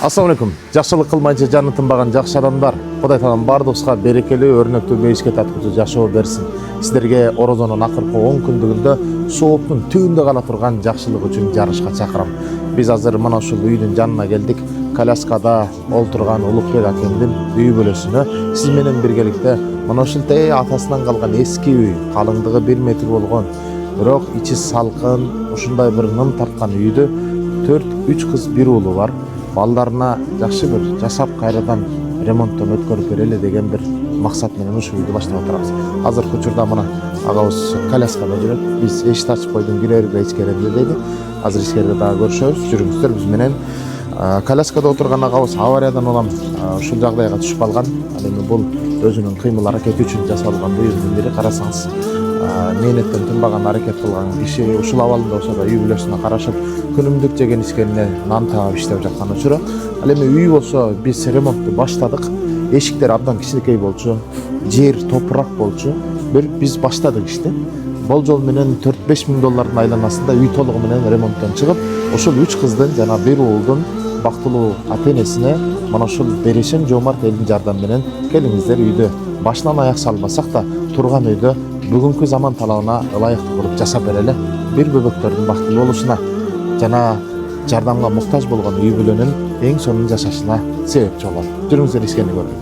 Assalamu alaikum. Жакшылык кылмайчы жаны тынбаган жакшы адамдар. Кудай таалам бардыгыбызга берекелүү, өрнөктүү мейишке таткучу жашоо берсин. Сиздерге орозонун акыркы 10 күндүгүндө сооптун түбүндө кала турган жакшылык үчүн жарышка чакырам. Биз азыр мына ушул үйдүн жанына келдик. Коляскада олтурган Улукбек акемдин үй бүлөсүнө сиз менен биргеликте мына ушул атасынан калган эски үй, калыңдыгы 1 метр болгон, бирок ичи салкын, ушундай бир нын тарткан үйдү 3 кыз 1 уулу бар. Балдарына жакшы бир жасап кайрадан ремонттон өткөрүп берели деген бир максат менен ушул үйдү баштап отурабыз. Азыркы учурда мына агабыз коляскада жүрөт. Биз эшикти ачып койдуң, кирерге ичкеринде дейди. Азыр ичкерде дагы көрүшөбүз. Жүрүңүздөр биз менен. Коляскада отурган агабыз авариядан улам ушул жагдайга түшүп калган. Ал эми бул өзүнүн кыймыл аракети үчүн жасалган буюрдун бири. Карасаңыз, мээнеттен тынбаган аракет кылган киши ушул абалында болсо да үй бүлөсүнө карашып күнүмдүк жеген ичкенине нан таап иштеп жаткан учуру. Ал эми үй болсо биз ремонтту баштадык. Эшиктер абдан кичинекей болчу, жер топурак болчу. Биз баштадык ишти. Болжол менен 4-5 миң доллардын айланасында үй толугу менен ремонттон чыгып, ошол 3 кыздын жана 1 уулдун бактылуу ата-энесине мына ушул берешен жоомарт элдин жардамы менен келиңиздер үйдө башынан аяк салбасак да турган үйдө бүгүнкү заман талабына ылайыктуу кылып жасап берели. Бир бөбөктөрдүн бактылуу болушуна жана жардамга муктаж болгон үй бүлөнүн эң сонун жашашына себепчи болот. Жүрүңүздөр ишкени көрөлү.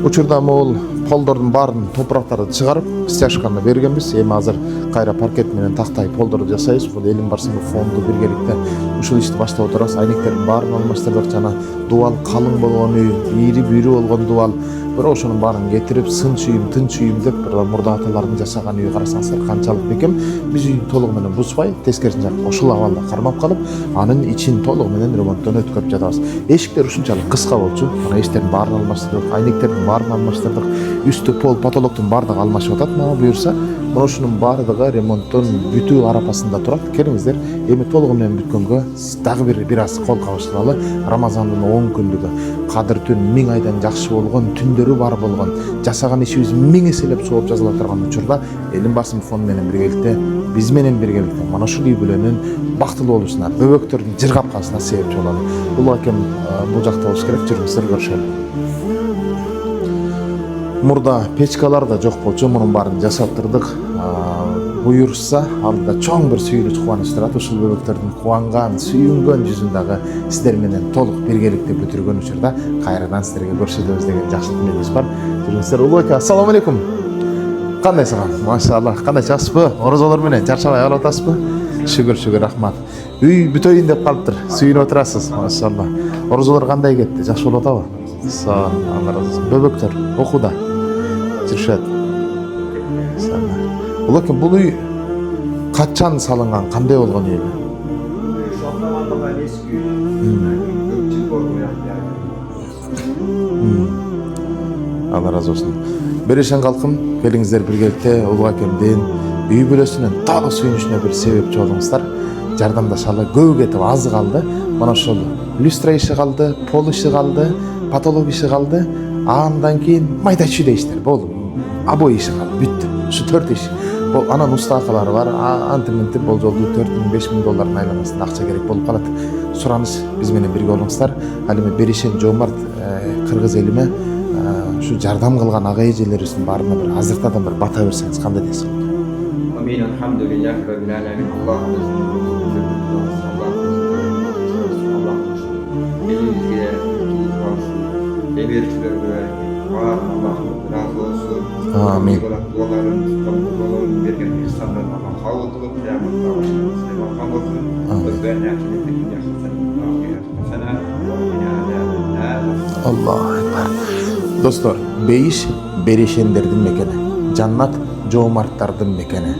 Учурда могул полдордун баарын топурактарды чыгарып стяжканы бергенбиз. Эми азыр кайра паркет менен тактай полдорду жасайбыз. Бул элим барсың фонду биргеликте ушул ишти баштап отурабыз. Айнектердин баарын алмаштырдык жана дубал калың болгон үй, ийри бүйрү болгон дубал. Бирок ошонун баарын кетирип, сын чүйүм, тын чүйүм деп бир мурда аталардын жашаган үй карасаңыздар канчалык бекем. Биз үйдү толугу менен бузбай, тескерисинче ушул абалда кармап калып, анын ичин толугу менен ремонттон өткөрүп жатабыз. Эшиктер ушунчалык кыска болчу. Мына эшиктердин баарын алмаштырдык, айнектердин баарын алмаштырдык. Үстү пол, потолоктун баардыгы алмашып атат. Мага буюрса, мына ушунун баардыгы ремонттон бүтүү арапасында турат. Келиңиздер, эми толугу менен бүткөнгө дагы бир аз кол кабыштыралы. Рамазандын 10 күндүгү, кадыр түн 1000 айдан жакшы болгон, түндөрү бар болгон, жасаган ишибиз 1000 эселеп сооп жазыла турган учурда элим басым фонд менен биргеликте, биз менен биргеликте мана ушул үй бүлөнүн бактылуу болушуна, бөбөктөрдүн жыргап калышына себепчи болот. Бул акем бул жакта болуш керек. Жүрүңүздөр көрүшөлү. Мурда печкалар да жок болчу, мунун баарын жасаптырдык. Буюрса, алдыда чоң бир сүйүнүч кубаныч турат. Ушул бөбөктөрдүн кубанган, сүйүнгөн жүзүн дагы сиздер менен толук биргеликте бүтүргөн учурда кайрадан сиздерге көрсөтөбүз деген жакшы тилегибиз бар. Жүрүңүздөр. Улук ака, ассаламу алейкум. Кандайсың? Машаллах. Кандай чакшысызбы? Орозолор менен чарчабай алып атасызбы? Шүгүр, рахмат. Үй бүтөйүн деп калыптыр. Сүйүнүп отурасыз. Машаллах. Орозолор кандай кетти? Жакшы болуп атабы? Сон, Алла разы болсун. Бөбөктөр окууда жүрүшөт. Улук, бул үй качан салынган, кандай болгон үй? Алла разы болсун. Берешен калкым, келиңиздер биргеликте Улук акемдин үй бүлөсүнүн дагы сүйүнүшүнө бир себепчи болуңуздар. Жардамдашалы көп кетип аз калды. Мана ошол люстра иши калды, пол иши калды, потолок иши калды. Андан кийин майда чүйдө иштер болду. Обой иши калды, бүттү. Ушу 4 иш. Анан устаакалары бар. Антиментип болжолду 4-5 миң доллардын айланасында акча керек болуп калат. Сураныч биз менен бирге болуңуздар. Ал эми берешен жоомарт кыргыз элиме ушу жардам кылган ага эжелерибиздин баарына бир азыртадан бир бата берсеңиз кандай дейсиз? Амин, алхамдулиллах, раббил аламин. Amin. Allahu Ekber. Dostlar, beiş berişenlerдің mekeni, jannat жоомарттардын мекени.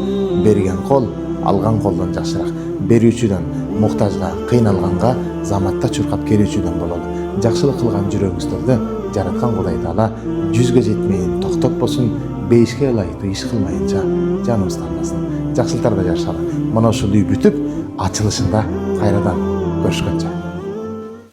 Берген кол алган колдон жакшыраак. Берүүчүдөн муктажга, кыйналганга заматта чуркап келүүчүдөн бололу. Жакшылык кылган жүрөгүңүздөрдү жараткан Кудай Таала 100гө жетмейин токтотпосун, бейишке ылайыктуу иш кылмайынча жаныбызды алмасын. Жакшылыктарда жашалы. Мына ушул үй бүтүп, ачылышында кайрадан көрүшкөнчө.